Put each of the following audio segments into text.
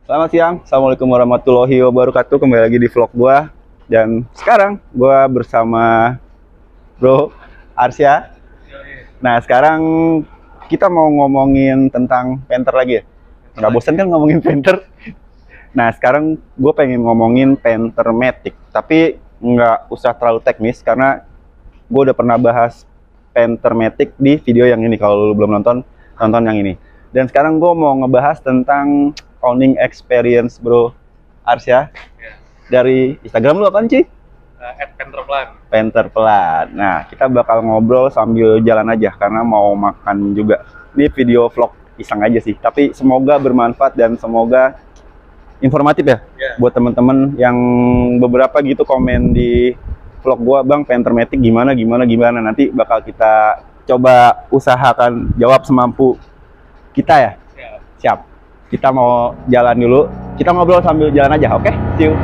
Selamat siang, Assalamualaikum warahmatullahi wabarakatuh. Kembali lagi di vlog gua. Dan sekarang gua bersama Bro Arsya. Nah, sekarang kita mau ngomongin tentang painter lagi ya. Nggak bosan kan ngomongin painter? Nah, sekarang gue pengen ngomongin painter Matic, tapi nggak usah terlalu teknis karena gue udah pernah bahas painter Matic di video yang ini. Kalau lu belum nonton, tonton yang ini. Dan sekarang gue mau ngebahas tentang owning experience Bro Arsya. Dari Instagram lu apaan sih? @painterplan. Painterplan. Nah, kita bakal ngobrol sambil jalan aja karena mau makan juga. Ini video vlog iseng aja sih, tapi semoga bermanfaat dan semoga informatif ya buat teman-teman yang beberapa gitu komen di vlog gua, Bang, painter Matic gimana. Nanti bakal kita coba usahakan jawab semampu kita ya. Siap. Kita mau jalan dulu. Kita ngobrol sambil jalan aja, oke? See you.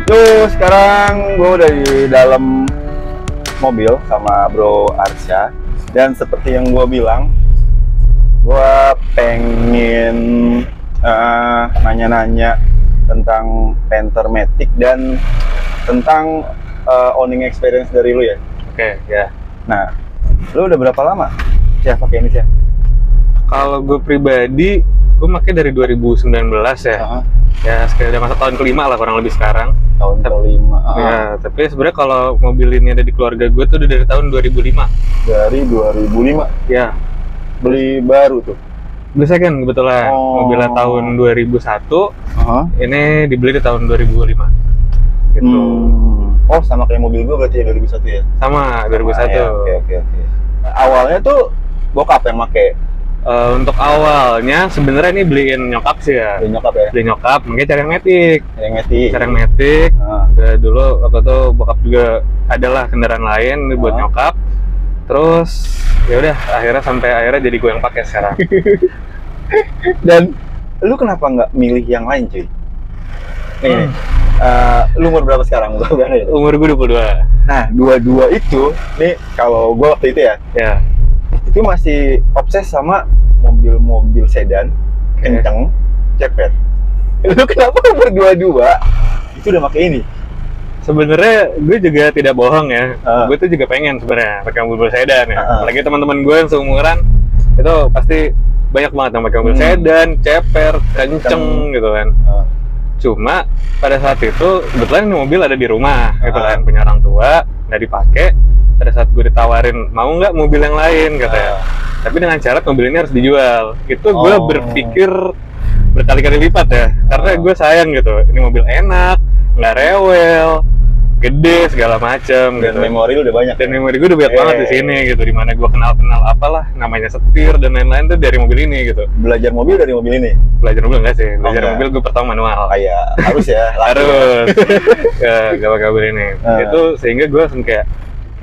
Yo, sekarang gue udah di dalam mobil sama Bro Arsya. Dan seperti yang gue bilang, gue pengen nanya-nanya tentang painter Matic dan tentang owning experience dari lu ya. Oke, ya. Nah, lu udah berapa lama ya pakai ini sih? Kalau gue pribadi, gue pakai dari 2019 ya. Ya, sekitar masa tahun kelima lah kurang lebih sekarang. Tahun kelima. Ya, tapi sebenarnya kalau mobil ini ada di keluarga gue tuh udah dari tahun 2005. Dari 2005. Ya. Beli baru tuh. Beli second kebetulan. Mobilnya tahun 2001. Ini dibeli di tahun 2005. Gitu. Oh, sama kayak mobil gue berarti ya 2001 ya? Sama 2001. Ya, oke. Awalnya tuh bokap yang make. Untuk awalnya sebenarnya ini beliin nyokap sih ya. Beli nyokap ya? Beli nyokap, makanya cari yang Matic. Cari yang Matic. Dulu waktu itu bokap juga adalah kendaraan lain buat nyokap. Terus ya udah akhirnya jadi gue yang pakai sekarang. Dan lu kenapa nggak milih yang lain, cuy? Nih, lu umur berapa sekarang? Umur gue 22. Nah, 22 itu nih kalau gue waktu itu ya. Itu masih obses sama mobil-mobil sedan, kenceng, cepet. Lu kenapa umur 22 itu udah pakai ini? Sebenarnya gue juga tidak bohong ya. Gue tuh juga pengen sebenarnya pakai mobil sedan ya. Apalagi teman-teman gue yang seumuran itu pasti banyak banget yang pakai mobil sedan, ceper, kenceng gitu kan. Cuma pada saat itu kebetulan ini mobil ada di rumah gitu kan, punya orang tua, nggak dipakai. Pada saat gue ditawarin, mau nggak mobil yang lain katanya. Tapi dengan syarat mobil ini harus dijual. Itu gue berpikir berkali-kali lipat ya. Karena gue sayang gitu. Ini mobil enak, nggak rewel, gede segala macem. Dan gitu. memori lu udah banyak. Dan memori gue udah banyak banget di sini gitu. Dimana gue kenal apalah namanya setir dan lain-lain tuh dari mobil ini gitu. Belajar mobil dari mobil ini? Belajar mobil enggak sih? Belajar mobil gue pertama manual. Kayak harus ya. Harus. Gak pakai mobil ini. Itu sehingga gue langsung kayak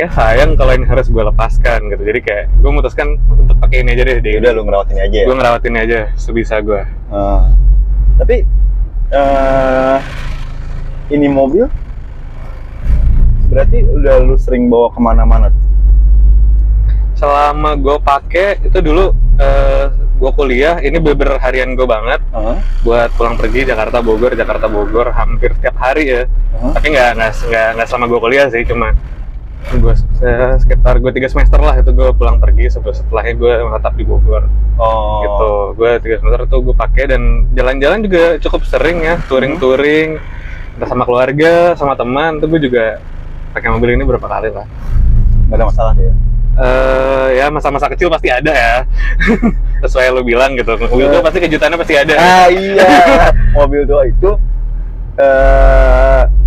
sayang kalau ini harus gue lepaskan gitu. Jadi kayak gue memutuskan untuk pakai ini aja deh. Udah lu ngerawatin aja ya? Gue ngerawatin aja sebisa gue. Tapi ini mobil berarti udah lu sering bawa kemana-mana? Selama gue pakai itu dulu gue kuliah, ini bener harian gue banget. Buat pulang pergi Jakarta Bogor hampir setiap hari ya. Tapi nggak selama gue kuliah sih, cuma gue sekitar 3 semester lah itu gue pulang pergi, setelahnya gue menetap di Bogor. Gitu, gue 3 semester tuh gue pakai dan jalan-jalan juga cukup sering ya, touring entah sama keluarga, sama teman. Tuh gue juga pakai mobil ini berapa kali lah. Gak ada masalah ya? Ya masa-masa kecil pasti ada ya. Sesuai lo bilang gitu, mobil tua pasti kejutannya pasti ada. Iya, mobil tua itu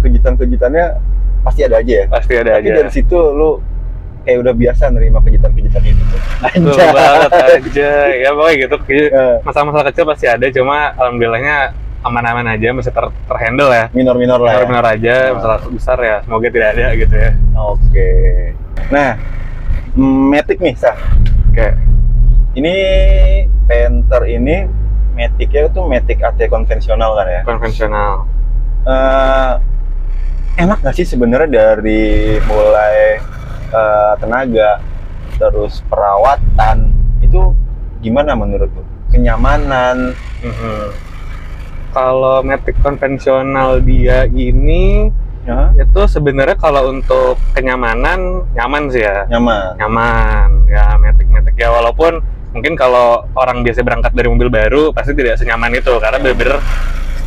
kejutan-kejutannya pasti ada aja ya? Pasti ada. Tapi aja. Dari situ lu kayak udah biasa nerima kejutan-kejutan itu. Betul banget aja. Ya pokoknya gitu. Masa-masa kecil pasti ada, cuma alhamdulillahnya aman-aman aja, masih terhandle ya. Minor-minor lah. Minor-minor aja, masalah besar ya semoga tidak ada gitu ya. Oke. Nah, Matic nih, Sah. Oke. Ini Panther ini Matic-nya tuh Matic AT konvensional kan ya? Konvensional. Enak nggak sih sebenarnya dari mulai tenaga, terus perawatan itu gimana menurut lu? Kenyamanan? Kalau Matic konvensional dia ini itu sebenarnya kalau untuk kenyamanan nyaman sih ya. Nyaman ya, Matic ya, walaupun mungkin kalau orang biasa berangkat dari mobil baru pasti tidak senyaman itu karena bener-bener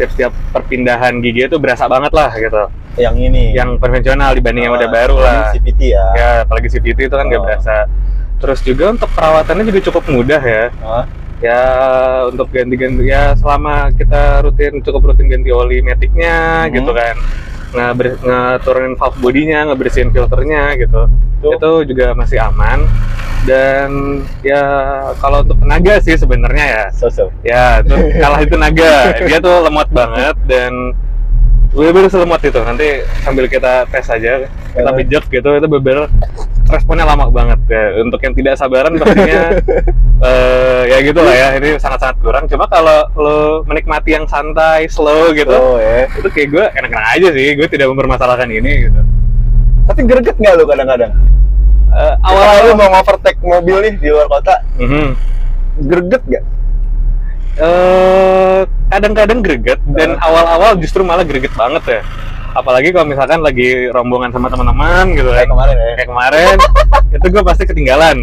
setiap perpindahan gigi itu berasa banget lah gitu. Yang ini yang konvensional dibanding yang udah baru lah. CVT ya. Ya, apalagi CVT itu kan nggak berasa. Terus juga untuk perawatannya juga cukup mudah ya. Ya, untuk ganti-ganti ya selama kita cukup rutin ganti oli Matic-nya gitu kan. Ngeturunin valve bodinya, ngebersihin filternya gitu. Itu juga masih aman. Dan ya kalau untuk tenaga sih sebenarnya ya. Ya, itu kalah itu tenaga. Dia tuh lemot banget dan bener-bener selemot itu. Nanti sambil kita tes aja, kita pijat gitu, itu bener-bener responnya lama banget ya. Untuk yang tidak sabaran pastinya ya gitu lah ya, ini sangat-sangat kurang. Cuma kalau lo menikmati yang santai, slow gitu, itu kayak gue enak-enak aja sih, gue tidak mempermasalahkan ini gitu. Tapi greget nggak lo kadang-kadang? Awal-awal lo mau overtake mobil nih di luar kota, greget nggak? Kadang-kadang greget dan awal-awal justru malah greget banget ya. Apalagi kalau misalkan lagi rombongan sama teman-teman gitu kan. Kayak kemarin itu gue pasti ketinggalan.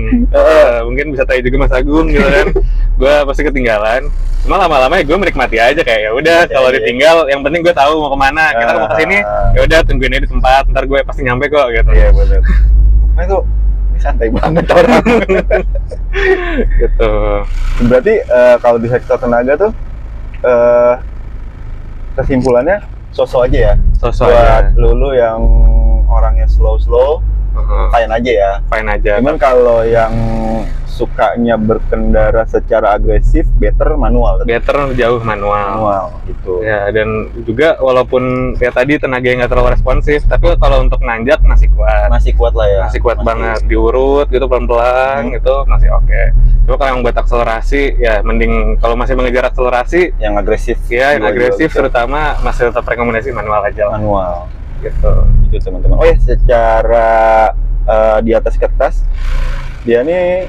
Mungkin bisa tahu juga Mas Agung gitu kan. Gue pasti ketinggalan. Cuma lama-lama ya gue menikmati aja kayak ya udah kalau ditinggal yang penting gue tahu mau kemana. Kita mau ke sini, ya udah tungguin aja di tempat. Ntar gue pasti nyampe kok gitu. Iya benar. Nah itu santai banget orang. Gitu. Berarti kalau di sektor tenaga tuh kesimpulannya sosok aja ya. Buat lu yang orangnya slow fine aja ya. Fine aja. Cuman kalau yang sukanya berkendara secara agresif, better manual. Better jauh manual gitu. Ya, dan juga walaupun kayak tadi tenaga yang nggak terlalu responsif, tapi kalau untuk nanjak masih kuat. Masih kuat lah ya. Masih kuat banget, diurut gitu pelan-pelan gitu masih oke. Cuma kalau yang buat akselerasi ya mending kalau masih mengejar akselerasi yang agresif. Ya, yang agresif terutama masih tetap rekomendasi manual aja lah. Manual. Gitu. Itu teman-teman. Oh ya, secara di atas kertas dia nih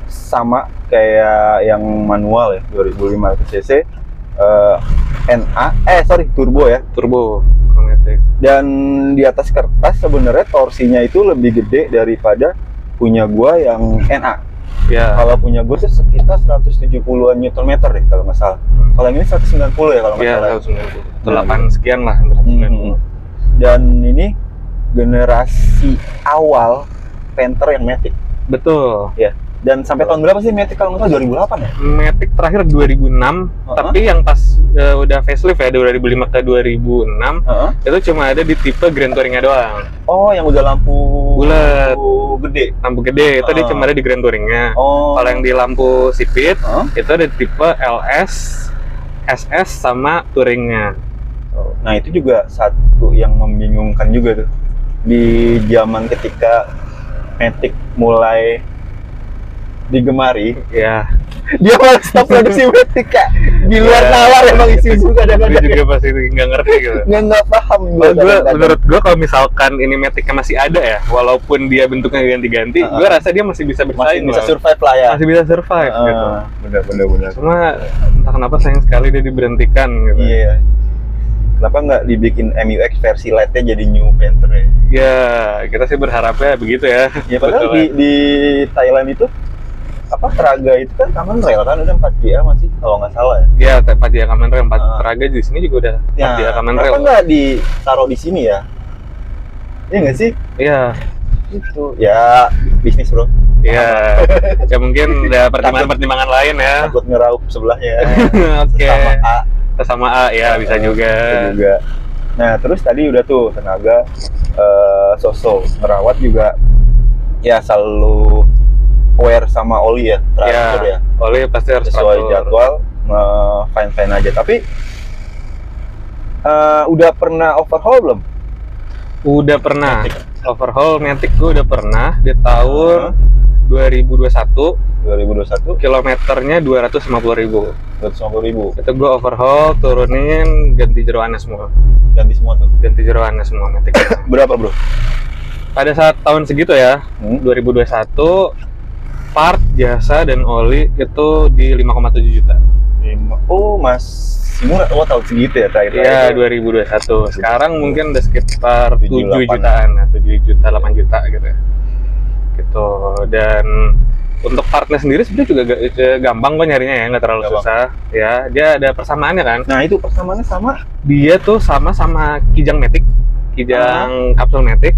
sama kayak yang manual ya, 2500 cc turbo ya. Turbo. Dan di atas kertas sebenarnya torsinya itu lebih gede daripada punya gua yang NA. Ya. Kalau punya gua tuh sekitar 170-an Nm deh kalau nggak salah. Kalau yang ini 190 ya kalau nggak salah. Iya, 190. 8 sekian lah. Dan ini generasi awal Panther yang Matic. Betul. Ya. Dan sampai tahun berapa sih Matic kalau nggak salah 2008 ya? Matic terakhir 2006, tapi yang pas udah facelift ya 2005 ke 2006 itu cuma ada di tipe Grand Touring-nya doang. Oh, yang udah lampu bulat, lampu gede itu dia cuma ada di Grand Touring-nya. Kalau yang di lampu sipit itu ada tipe LS, SS sama Touring-nya. Nah itu juga satu yang membingungkan juga tuh di zaman ketika Matic mulai digemari, ya dia malah stop produksi Matic kak. Di luar nalar emang isu-isu kadang-kadang. Dia juga pasti nggak ngerti gitu. Nggak paham. Menurut gue kalau misalkan ini Matic-nya masih ada ya, walaupun dia bentuknya ganti-ganti, gue rasa dia masih bisa bersaing. Masih bisa survive lah ya. Masih bisa survive gitu. Benar. Cuma entah kenapa sayang sekali dia diberhentikan gitu. Iya. Kenapa nggak dibikin MUX versi light-nya jadi New Panther ya? Ya, kita sih berharapnya begitu ya. Ya padahal di Thailand itu apa Traga itu kan Common Rail kan udah 4GA masih kalau nggak salah ya. Iya, 4GA Common Rail, Traga di sini juga udah 4GA Common Rail. Kenapa nggak ditaruh di sini ya? Iya nggak sih? Iya. Itu ya bisnis bro. Iya. Ya mungkin ada pertimbangan lain ya. Takut ngeraup sebelahnya. Oke. Sama A ya bisa juga. Nah terus tadi udah tuh tenaga, sosok merawat juga ya selalu aware sama oli ya, teratur ya. Oli pasti harus sesuai jadwal, fine aja. Tapi udah pernah overhaul belum? Udah pernah. Overhaul Matic gue udah pernah di tahun 2021. 2021 Kilometernya 250.000. 250.000. Itu gue overhaul, turunin, ganti jeroannya semua. Ganti semua tuh. Ganti jeroannya semua matic. Berapa, Bro? Pada saat tahun segitu ya, 2021, part, jasa, dan oli itu di 5,7 juta. Oh, masih murah. Oh, tahun segitu ya terakhir. Iya, 2021. Sekarang mungkin udah sekitar 7 7 jutaan, 7 juta, 8 juta gitu ya. Gitu. Dan untuk partnya sendiri sebenarnya juga gampang kok nyarinya ya, nggak terlalu susah. Ya, dia ada persamaannya kan. Nah, itu persamaannya sama. Dia tuh sama Kijang Matic, Kijang kapsul Matic.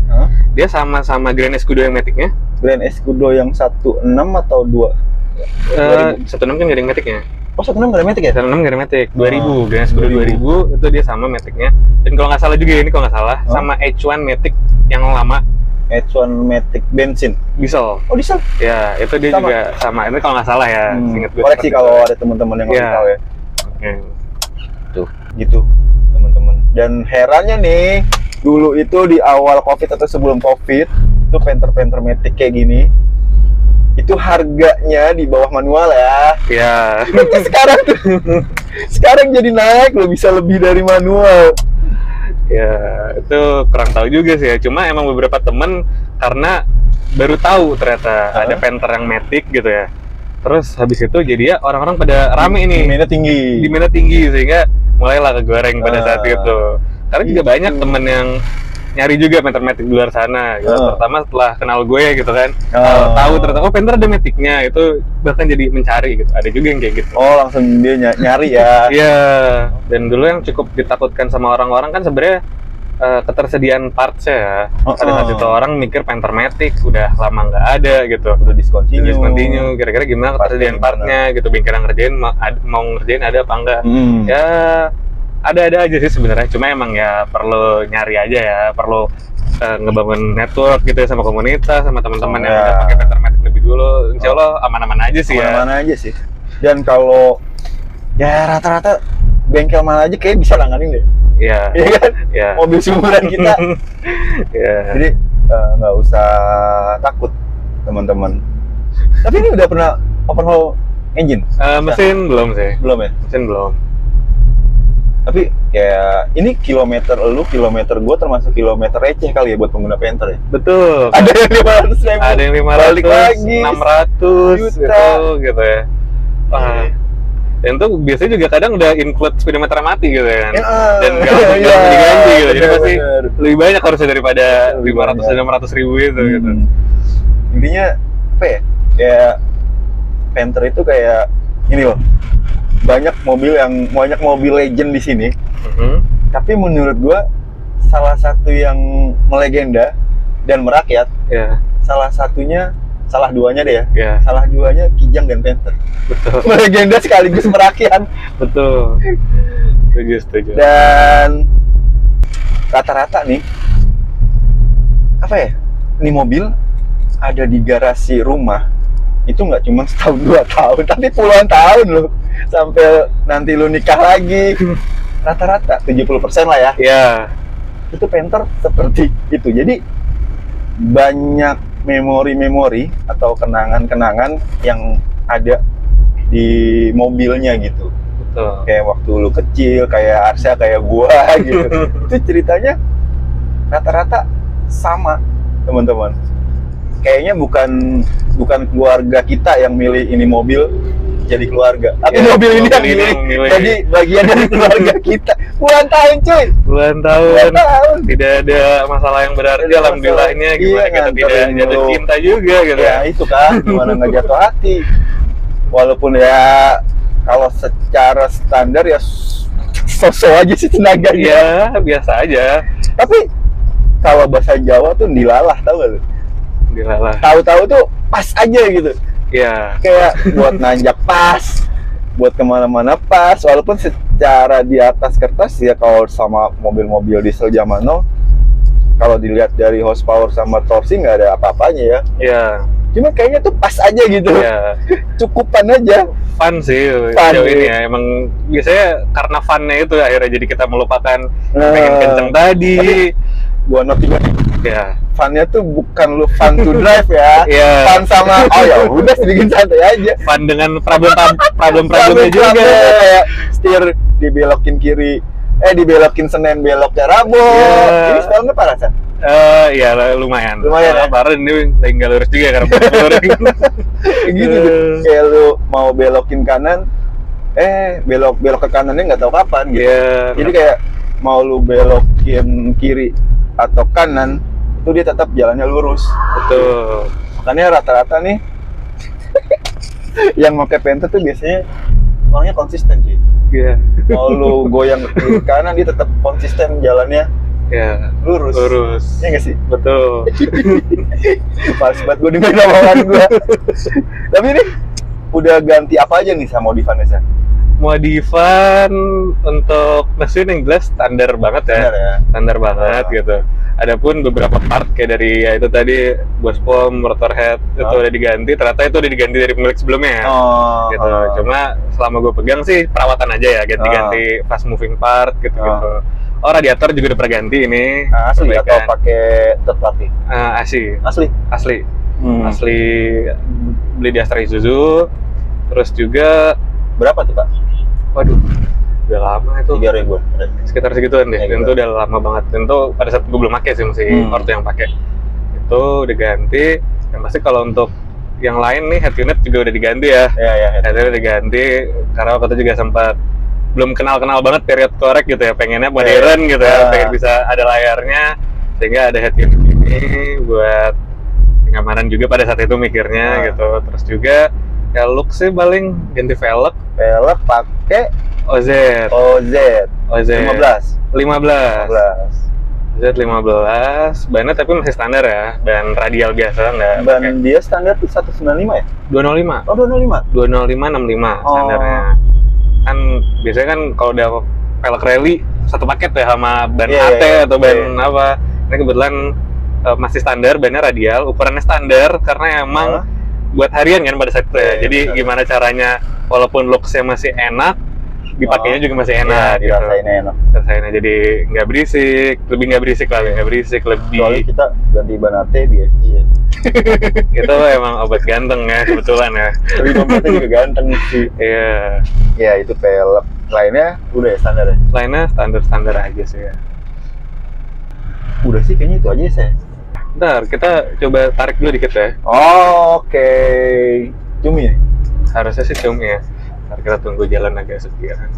Dia sama Grand Escudo yang Maticnya. Grand Escudo yang 16 atau 2? 16 kan garing Maticnya. Oh, 16 Grand Matic ya? 16 garing Matic, 2000, Grand Escudo 2000 itu dia sama Maticnya. Dan kalau nggak salah juga ini, kalau nggak salah, sama H1 Matic yang lama. H1 Matic bensin. Diesel. Oh, diesel? Ya, itu dia sama. Juga sama. Itu kalau nggak salah ya, ingat gue. Koreksi kalau ada teman-teman yang nggak tahu ya. Oke. Tuh, gitu teman-teman. Dan herannya nih, dulu itu di awal Covid atau sebelum Covid, itu Panther Matic kayak gini, itu harganya di bawah manual ya. Iya. Tapi sekarang jadi naik loh, bisa lebih dari manual. Ya, itu kurang tahu juga sih ya. Cuma emang beberapa temen karena baru tahu ternyata ada Panther yang Matic gitu ya. Terus habis itu jadi ya orang-orang pada rame nih. Demandnya tinggi sehingga mulailah kegoreng pada saat itu. Karena juga banyak temen yang nyari juga Panther Matic di luar sana gitu. Pertama setelah kenal gue gitu kan, tahu ternyata Panther ada Maticnya, itu bahkan jadi mencari gitu. Ada juga yang kayak gitu. Oh, langsung dia nyari ya. Iya. Dan dulu yang cukup ditakutkan sama orang-orang kan sebenarnya ketersediaan partsnya ya. Pada saat itu orang mikir Panther Matic udah lama nggak ada gitu, udah discontinue. Kira-kira gimana ketersediaan partnya gitu, bengkel yang ngerjain mau ngerjain ada apa enggak? Ya ada aja sih sebenarnya, cuma emang ya perlu nyari aja ya, perlu ngebangun network gitu ya sama komunitas, sama teman-teman yang udah pakai Panther Matic lebih dulu. Insya Allah aman-aman aja sih. Aman-aman aja sih. Dan kalau ya rata-rata bengkel mana aja kayak bisa nanganin deh. Iya. Iya kan? Iya. Mobil sumuran kita. Iya. Jadi nggak usah takut teman-teman. Tapi ini udah pernah overhaul engine? Mesin belum sih. Belum ya? Mesin belum. Tapi ya ini kilometer gua termasuk kilometer receh kali ya buat pengguna Panther ya. Betul. Ada yang 500.000. Ada yang 500, balik lagi 600 gitu ya. Wah. Dan tuh biasanya juga kadang udah include speedometer mati gitu ya kan. Dan nggak langsung diganti gitu. Jadi pasti lebih banyak harusnya daripada 500-600.000 itu gitu. Intinya apa ya? Kayak Panther itu kayak ini loh. Banyak mobil legend di sini. Tapi menurut gua salah satu yang melegenda dan merakyat. Salah duanya deh ya. Salah duanya Kijang dan Panther. Betul. Melegenda sekaligus merakyat. Betul. Setuju. Dan rata-rata nih apa ya? Ini mobil ada di garasi rumah. Itu nggak cuma setahun 2 tahun, tapi puluhan tahun loh. Sampai nanti lu nikah lagi. Rata-rata 70% lah ya. Iya. Itu Panther seperti itu. Jadi banyak memori-memori atau kenangan-kenangan yang ada di mobilnya gitu. Betul. Kayak waktu lu kecil, kayak Arsya, kayak gua gitu. Itu ceritanya rata-rata sama, teman-teman. Kayaknya bukan keluarga kita yang milih ini mobil jadi keluarga, tapi mobil ini yang milih jadi bagian dari keluarga kita. Puluhan tahun cuy. Puluhan tahun. Tidak ada masalah yang berarti, alhamdulillahnya. Gimana kita tidak jatuh cinta juga gitu ya. Itu kan gimana nggak jatuh hati. Walaupun ya kalau secara standar ya sosok aja sih tenaganya. Ya biasa aja. Tapi kalau bahasa Jawa tuh dilalah, tau gak lu? Dilalah. Tahu-tahu tuh pas aja gitu. Iya. Kayak buat nanjak pas, buat kemana-mana pas. Walaupun secara di atas kertas ya kalau sama mobil-mobil diesel zaman now, kalau dilihat dari horsepower sama torsi nggak ada apa-apanya ya. Iya. Cuma kayaknya tuh pas aja gitu. Iya. Cukupan aja. Fun sih sejauh ini ya. Emang biasanya karena funnya itu akhirnya jadi kita melupakan pengen kenceng tadi. Gua not juga. Ya. funnya tuh bukan lu fun to drive ya. Iya. Fun sama oh ya udah sedikit santai aja. Fun dengan problem-problemnya juga. Kayak setir dibelokin kiri, dibelokin Senen beloknya Rabu. Iya. Ini spellnya parah kan? Iya lumayan. Lumayan ya? Parah ini lagi nggak lurus juga karena Kayak gitu tuh. Kayak lu mau belokin kanan, belok ke kanannya nggak tahu kapan gitu. Iya. Jadi kayak mau lu belokin kiri atau kanan, itu dia tetap jalannya lurus. Betul. Makanya rata-rata nih yang pakai Panther tuh biasanya orangnya konsisten sih. Iya. Mau lu goyang ke kiri kanan, dia tetap konsisten jalannya. Ya, lurus. Ya nggak sih? Betul. Males banget gue dengerin omongan gue. Tapi ini udah ganti apa aja nih sama modifannya, Sa? Modifan untuk mesin yang jelas standar banget ya. Standar ya? Standar banget gitu. Adapun beberapa part kayak dari ya itu tadi bus pom, rotor head itu udah diganti. Ternyata itu udah diganti dari pemilik sebelumnya. Gitu. Cuma selama gue pegang sih perawatan aja ya, ganti-ganti fast moving part gitu-gitu. Oh, radiator juga udah pernah ganti ini. Asli atau pakai third party? Asli. Asli. Asli beli di Astra Isuzu. Terus juga berapa tuh, Pak? Waduh, udah lama itu. 3.000. Sekitar segituan deh. Ya, Itu udah lama banget. Tentu pada saat gue belum pakai sih masih ortu yang pakai. Itu udah ganti. Yang pasti kalau untuk yang lain nih head unit juga udah diganti ya. Iya. Head unit udah diganti karena waktu itu juga sempat belum kenal banget period korek gitu ya, pengennya modern gitu ya, pengen bisa ada layarnya, sehingga ada head unit ini buat kenyamanan juga pada saat itu mikirnya gitu. Terus juga ya look sih paling ganti velg pakai OZ 15 bannya tapi masih standar ya, ban radial biasa nggak ban pake. Dia standar tuh 195 ya? 205 65 standarnya. Kan biasanya kan kalau udah velg rally satu paket ya sama ban AT atau ban apa. Ini kebetulan masih standar, bannya radial, ukurannya standar karena emang buat harian kan pada saat itu ya. Jadi gimana caranya walaupun looks-nya masih enak, dipakainya juga masih enak gitu. Dirasainnya enak. Dirasainnya jadi nggak berisik, lebih nggak berisik. Soalnya kita ganti ban AT BFI ya. Itu emang obat ganteng ya kebetulan ya. Tapi dompetnya juga ganteng sih. Iya. Ya itu velg. Lainnya udah ya standar ya? Lainnya standar aja sih ya. Udah sih kayaknya itu aja saya. Bentar, kita coba tarik dulu dikit ya. Oke. Cumi ya? Harusnya sih cumi ya. Ntar kita tunggu jalan agak sepi kan.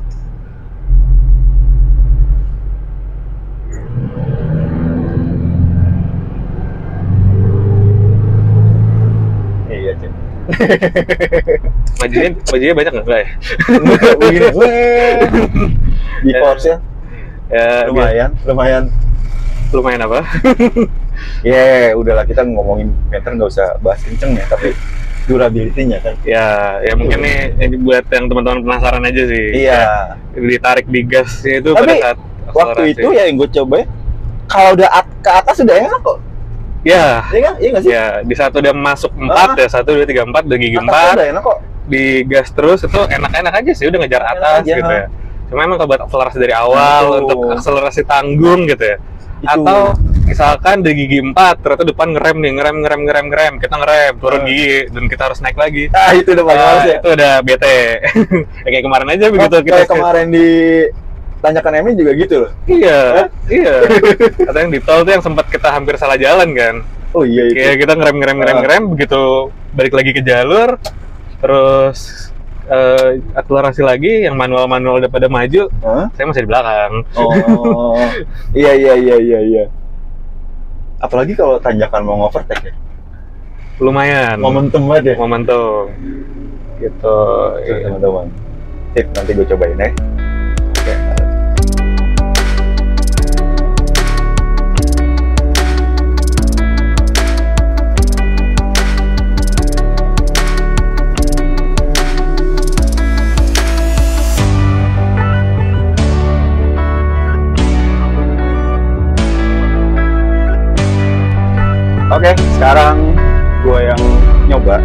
Iya, Cem. Majunya banyak nggak ya? Begini. Di Force ya? Ya, lumayan apa? Udahlah kita ngomongin meter nggak usah bahas kenceng ya, tapi durability-nya kan. Ya mungkin ini buat yang teman-teman penasaran aja sih. Iya. Ditarik di gasnya itu tapi pada saat waktu itu ya yang gue coba kalau udah ke atas udah enak kok. Ya. Iya kan? Iya nggak sih? Ya, di saat udah masuk 4 ya, 1, 2, 3, 4, udah gigi 4. Udah enak kok. Di gas terus itu enak-enak aja sih, udah ngejar atas gitu ya. Cuma emang kalau buat akselerasi dari awal, untuk akselerasi tanggung gitu ya. Atau misalkan di gigi 4, ternyata depan ngerem, kita ngerem, turun gigi, dan kita harus naik lagi. Itu udah paling males ya? Itu udah bete. Ya, kayak kemarin aja begitu. Kayak kemarin di Tanjakan Emi juga gitu loh? Iya. Atau yang di tol tuh yang sempat kita hampir salah jalan kan. Oh iya itu. Kayak kita ngerem, begitu balik lagi ke jalur, terus akselerasi lagi, yang manual udah pada maju, saya masih di belakang. Oh, iya. Apalagi kalau tanjakan mau overtake ya? Lumayan. Momentum banget ya? Momentum. Gitu. Teman-teman. Tip, nanti gue cobain ya. Oke. Oke, sekarang gue yang nyoba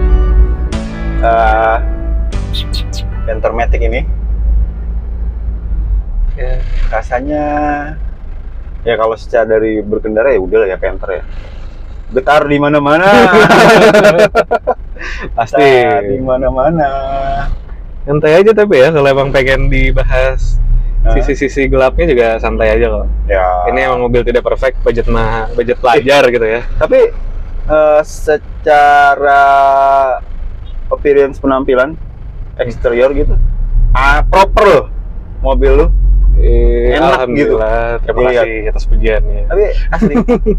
Panther Matic ini. Rasanya ya kalau secara dari berkendara ya udah lah ya Panther ya. getar di mana-mana. Pasti Getar di mana-mana. santai aja, tapi ya kalau emang pengen dibahas sisi-sisi gelapnya juga santai aja kok. Ya. Ini emang mobil tidak perfect, budget pelajar gitu ya. Tapi secara appearance penampilan eksterior gitu, proper loh mobil lu. Enak gitu. Alhamdulillah, terima kasih atas pujiannya. Tapi asli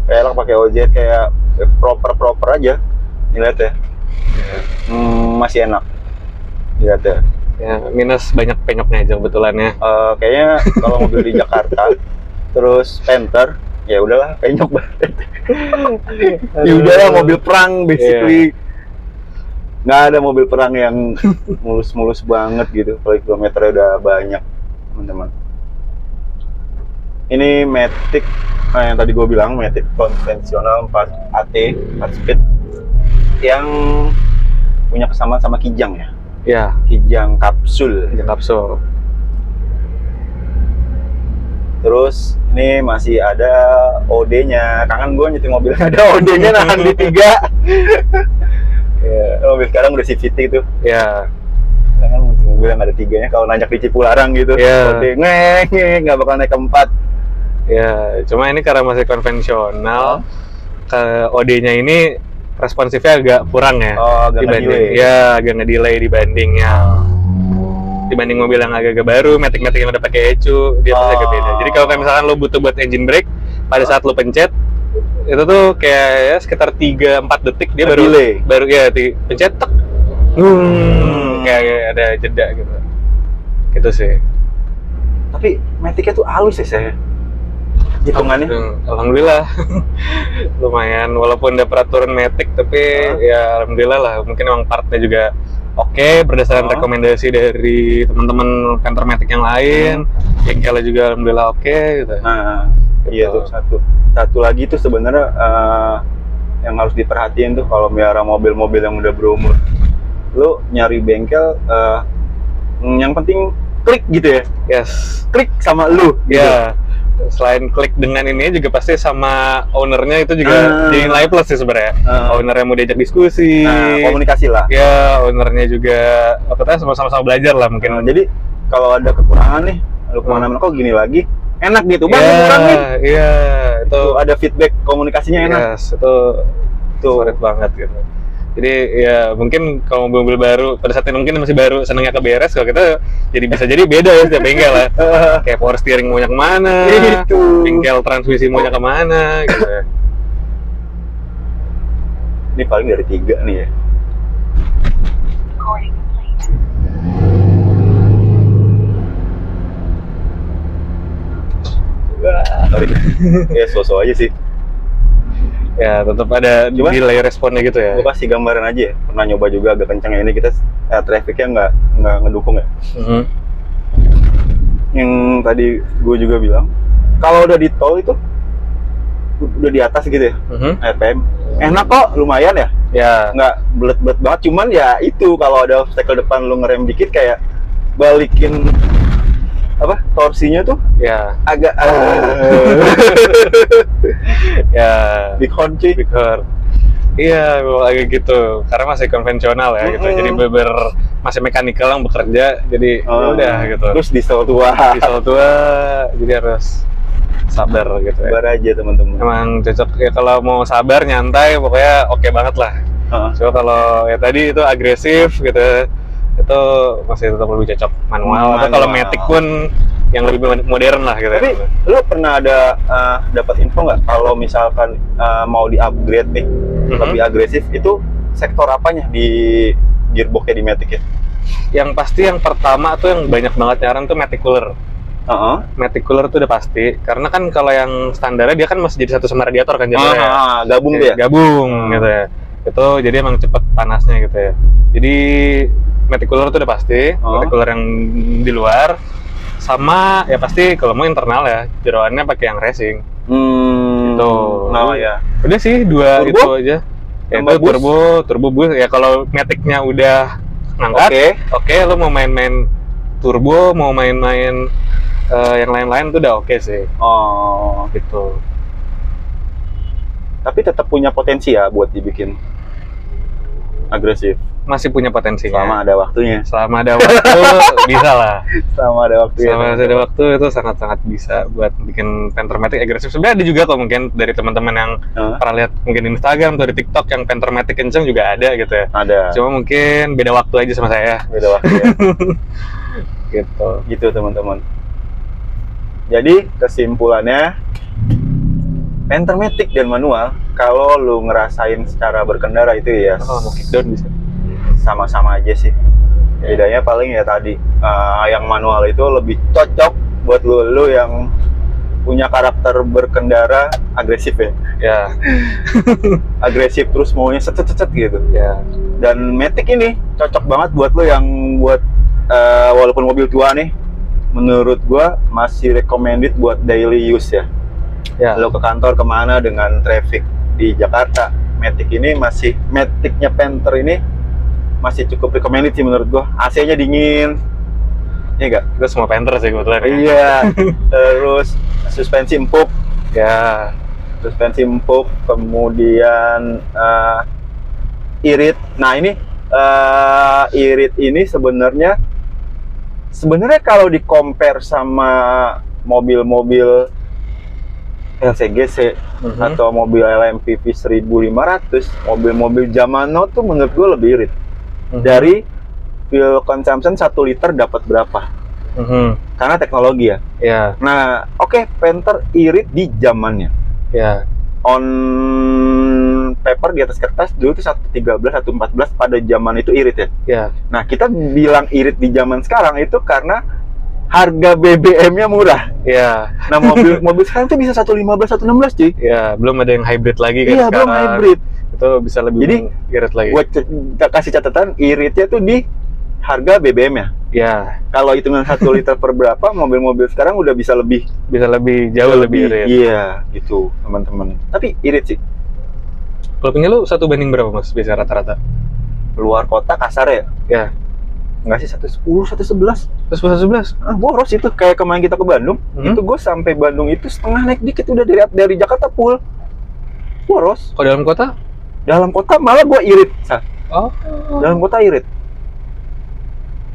kayak pakai OJ kayak proper aja dilihat ya. Masih enak dilihat ya. Ya, minus banyak penyoknya aja kebetulan ya. Kayaknya kalau mobil di Jakarta terus Panther ya udahlah penyok banget. Ya udahlah mobil perang basically. Nggak ada mobil perang yang mulus-mulus banget gitu. Kalau kilometernya udah banyak, teman-teman. Ini Matic, yang tadi gue bilang Matic konvensional 4 AT 4 speed yang punya kesamaan sama Kijang ya. Ya, Kijang kapsul. Kijang kapsul. Terus ini masih ada OD-nya. Kangen gue nyetir mobil ada OD-nya nahan di 3. Mobil sekarang udah CVT itu. Ya. Kan mobil yang ada 3-nya kalau nanjak di Cipularang gitu. OD nggak bakal naik ke 4. Ya, cuma ini karena masih konvensional, ke OD-nya ini responsifnya agak kurang ya. Agak dibanding, ya agak nge-delay dibanding mobil yang agak-agak baru, Matic yang udah pakai ECU, dia pasti agak beda. Jadi kalau misalkan lo butuh buat engine brake, pada saat lo pencet, itu tuh kayak ya, sekitar 3-4 detik dia baru ya pencet tek. Kayak ada jeda gitu. Gitu sih. Tapi Matic-nya tuh halus ya saya. Hitungannya. Alhamdulillah. Lumayan walaupun ada peraturan Matic tapi ya alhamdulillah lah. Mungkin emang partnya juga oke, berdasarkan rekomendasi dari teman-teman kantor Matic yang lain. Bengkelnya juga alhamdulillah oke gitu. Iya tuh satu lagi tuh sebenarnya yang harus diperhatiin tuh kalau melihara mobil-mobil yang udah berumur. Lu nyari bengkel yang penting klik gitu ya. Yes. Klik sama lu gitu. Ya. Selain klik dengan ini juga pasti sama ownernya itu juga jadi nilai plus sih sebenarnya. Ownernya mau diajak diskusi, komunikasi lah. Ya, ownernya juga kita sama-sama belajar lah mungkin. Jadi kalau ada kekurangan nih, lu kemana-mana kok gini lagi, enak gitu. Bang, kurang nih. Iya, itu ada feedback komunikasinya enak. Yes, itu sulit banget gitu. Jadi ya mungkin kalau mobil baru pada saat ini mungkin masih baru senangnya keberes, kalau kita jadi bisa jadi beda ya setiap bengkel lah. Kayak power steering maunya kemana, bengkel transmisi maunya kemana gitu. Ini paling dari 3 nih ya. Ya so-so aja sih. Ya tetap ada delay responnya gitu ya. Gue kasih gambaran aja ya. Pernah nyoba juga agak kencang ya. Ini kita trafficnya nggak ngedukung ya. Yang tadi gue juga bilang, kalau udah di tol itu udah di atas gitu ya, RPM enak kok, lumayan ya. Ya. Nggak belet-belet banget. Cuman ya itu kalau ada obstacle depan lu ngerem dikit kayak balikin torsinya tuh ya agak ya big horn cuy. Big horn. Iya, agak gitu. Karena masih konvensional ya gitu. Jadi masih mekanikal yang bekerja. Jadi udah gitu. Terus diesel tua. Jadi harus sabar gitu ya. Sabar aja teman-teman. Emang cocok ya kalau mau sabar nyantai pokoknya oke banget lah. So kalau ya tadi itu agresif gitu, itu masih tetap lebih cocok manual. Atau kalau Matic pun yang lebih modern lah gitu. Tapi lu pernah ada dapat info nggak kalau misalkan mau di-upgrade nih lebih agresif, itu sektor apanya di gearboxnya di Matic ya? Yang pasti yang pertama tuh yang banyak banget nyaran tuh Matic Cooler. Matic Cooler tuh udah pasti, karena kan kalau yang standarnya dia kan masih jadi satu sama radiator kan jadinya. Gabung tuh ya? Gabung gitu ya. Itu jadi emang cepet panasnya gitu ya. Jadi Matic Cooler tuh udah pasti, Matic Cooler yang di luar. Sama ya pasti kalau mau internal ya, jeroannya pakai yang racing. Gitu. Nah ya. Udah sih dua turbo? Itu aja. Ya, itu turbo boost ya. Kalau Matic-nya udah ngangkat, oke, lo mau main-main turbo, mau main-main yang lain-lain tuh udah oke sih. Oh, gitu. tapi tetap punya potensi ya buat dibikin agresif. Masih punya potensinya. Selama ada waktunya. Selama ada waktu bisa lah. Selama ada waktu. Selama ada waktu itu sangat-sangat bisa buat bikin Panthermatic agresif. Sebenarnya ada juga kok mungkin dari teman-teman yang pernah lihat mungkin di Instagram atau di TikTok yang Panthermatic kenceng juga ada gitu ya. Ada. Cuma mungkin beda waktu aja sama saya. Beda waktu ya. Gitu teman-teman. Jadi kesimpulannya Panthermatic dan manual, kalau lu ngerasain secara berkendara itu ya mau kickdown bisa. Sama-sama aja sih. Bedanya paling ya tadi yang manual itu lebih cocok buat lu yang punya karakter berkendara agresif ya. Ya. Agresif terus maunya cet gitu. Ya. Dan Matic ini cocok banget buat lu yang buat walaupun mobil tua nih, menurut gua masih recommended buat daily use ya. Ya. Lo ke kantor kemana dengan traffic di Jakarta, Matic ini masih, Matic-nya Panther ini masih cukup recommended sih menurut gua. AC-nya dingin, iya nggak? Itu semua Panther sih kebetulan. Iya. Terus suspensi empuk, Ya. suspensi empuk, kemudian irit. Nah ini irit ini sebenarnya kalau di compare sama mobil-mobil LCGC atau mobil LMPV 1500, mobil-mobil zaman now tuh menurut gue lebih irit. Dari fuel consumption 1 liter dapat berapa? Karena teknologi ya. Ya. Nah, oke, Panther irit di zamannya. Ya. On paper di atas kertas dulu tuh 113, 114 pada zaman itu irit ya. Ya. Nah, kita bilang irit di zaman sekarang itu karena harga BBM-nya murah. Ya. Nah, mobil sekarang tuh bisa 115, 116 cuy. Ya, belum ada yang hybrid lagi kan Iya, sekarang. belum hybrid. Itu bisa lebih Jadi, irit lagi. Buat kasih catatan, iritnya tuh di harga BBM-nya. Ya. Kalau hitungan 1 liter per berapa, mobil-mobil sekarang udah bisa lebih Jauh lebih irit. Iya, gitu, teman-teman. Tapi irit sih. Kalau punya lu 1 banding berapa Mas biasa rata-rata? Luar kota kasar ya? Ya. Enggak sih, 110, 111. Terus 11. Boros itu. Kayak kemarin kita ke Bandung, itu gue sampai Bandung itu setengah naik dikit udah dari Jakarta full. Boros. Kalau dalam kota? Dalam kota malah gue irit. Oh. Dalam kota irit.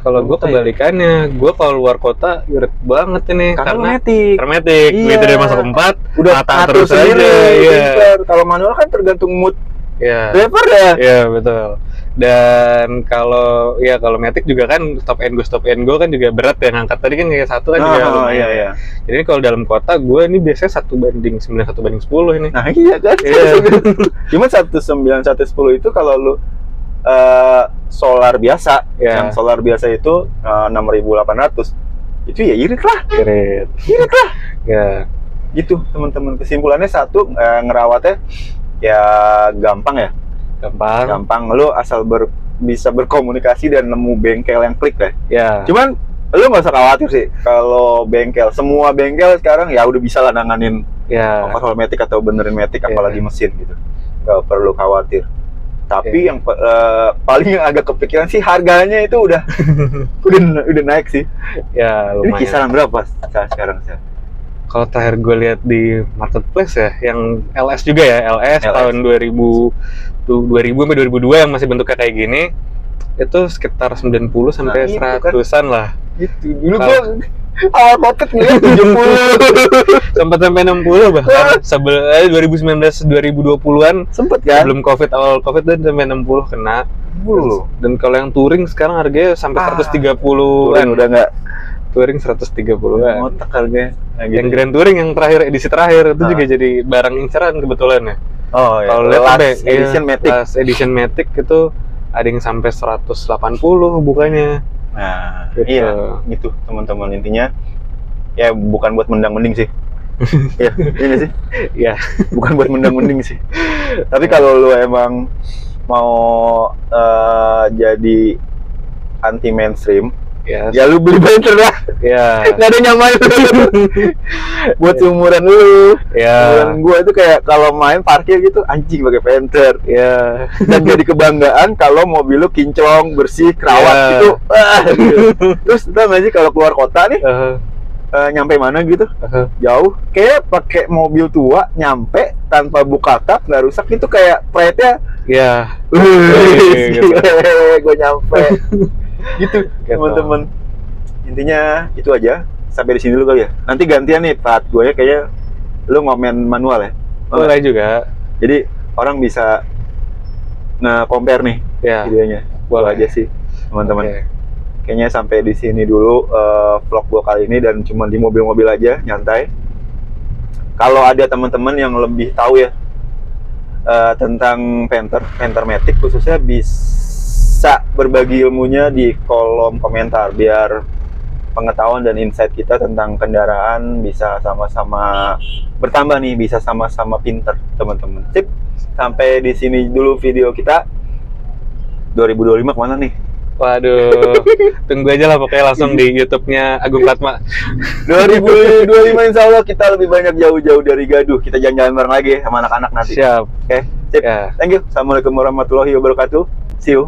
Kalau gue kebalikannya, gue kalau luar kota irit banget ini Karena Hermetic. Iya. Begitu dia masuk 4, udah mata ngatur terus sendiri, aja. Iya. Kalau manual kan tergantung mood Iya. driver ya. Iya, betul. Dan kalau Matic juga kan stop and go kan juga berat ya, ngangkat tadi kan kayak satu kan juga lumayan. Iya. Jadi kalau dalam kota gue ini biasanya 1:9, 1:10 ini. Nah iya kan. Iya. Cuma 1.9, 1.10 itu kalau lu solar biasa, yang solar biasa itu 6.800, itu ya irit lah. Irit lah. Ya. Gitu teman-teman. Kesimpulannya satu, ngerawatnya ya gampang ya. Gampang. Lu asal bisa berkomunikasi dan nemu bengkel yang klik deh. Ya. Cuman lu nggak usah khawatir sih kalau bengkel. Semua bengkel sekarang ya udah bisa lah nanganin overhaul Matic atau benerin Matic, apalagi mesin gitu. Nggak perlu khawatir. Tapi yang paling yang agak kepikiran sih harganya itu udah naik sih. Ya, lumayan. Ini kisaran berapa sekarang? Kalau terakhir gue lihat di marketplace ya, yang LS juga ya, LS. Tahun 2000 sampai 2002 yang masih bentuknya kayak gini, itu sekitar 90 sampai 100-an lah. Gitu. Dulu gue awal pocket ngeliat 70 sempat sampai 60 bahkan 2019 2020-an sempet kan? Sebelum awal Covid dan sampai 60 kena. Dan kalau yang touring sekarang harganya sampai 130-an. Udah enggak. Touring 130-an. Ngotak harganya. Nah, gitu. Yang Grand Touring yang terakhir, edisi terakhir itu juga jadi barang inceran kebetulan ya. Oh ya. Kalau lihat last edition Matic itu ada yang sampai 180 bukannya. Nah, gitu. Iya, gitu teman-teman, intinya ya bukan buat mendang-mending sih. Ya, ini sih. Ya, bukan buat mendang-mending sih. Tapi kalau lu emang mau jadi anti mainstream, ya lu beli Panther lah. Ya. Nggak ada nyaman. Buat seumuran lu. Ya. Seumuran gua itu kayak kalau main parkir gitu anjing pakai Panther. Ya. Dan jadi kebanggaan kalau mobil lu kinclong, bersih, kerawat gitu. Gitu. Terus tau nggak sih kalau keluar kota nih, nyampe mana gitu, jauh, kayak pakai mobil tua nyampe tanpa buka kap, nggak rusak, itu kayak pride-nya Ya. gitu. Gue nyampe gitu teman-teman. Intinya itu aja, sampai di sini dulu kali ya. Nanti gantian nih part gue ya, kayaknya lu ngomen manual ya. Boleh juga. Jadi orang bisa nge-compare nih videonya. Boleh aja sih teman-teman. Kayaknya sampai di sini dulu vlog gua kali ini, dan cuma di mobil-mobil aja, nyantai. Kalau ada teman-teman yang lebih tahu ya tentang Panther Matic khususnya, bisa berbagi ilmunya di kolom komentar, biar pengetahuan dan insight kita tentang kendaraan bisa sama-sama bertambah nih, bisa sama-sama pinter teman-teman. Sip, sampai di sini dulu video kita. 2025 kemana nih? Waduh, tunggu aja lah pokoknya langsung di YouTube-nya Agung Fatma. 2025 insya Allah kita lebih banyak jauh-jauh dari gaduh. Kita jalan-jalan bareng lagi sama anak-anak nanti. Siap. Oke, sip. Thank you. Assalamualaikum warahmatullahi wabarakatuh. See you.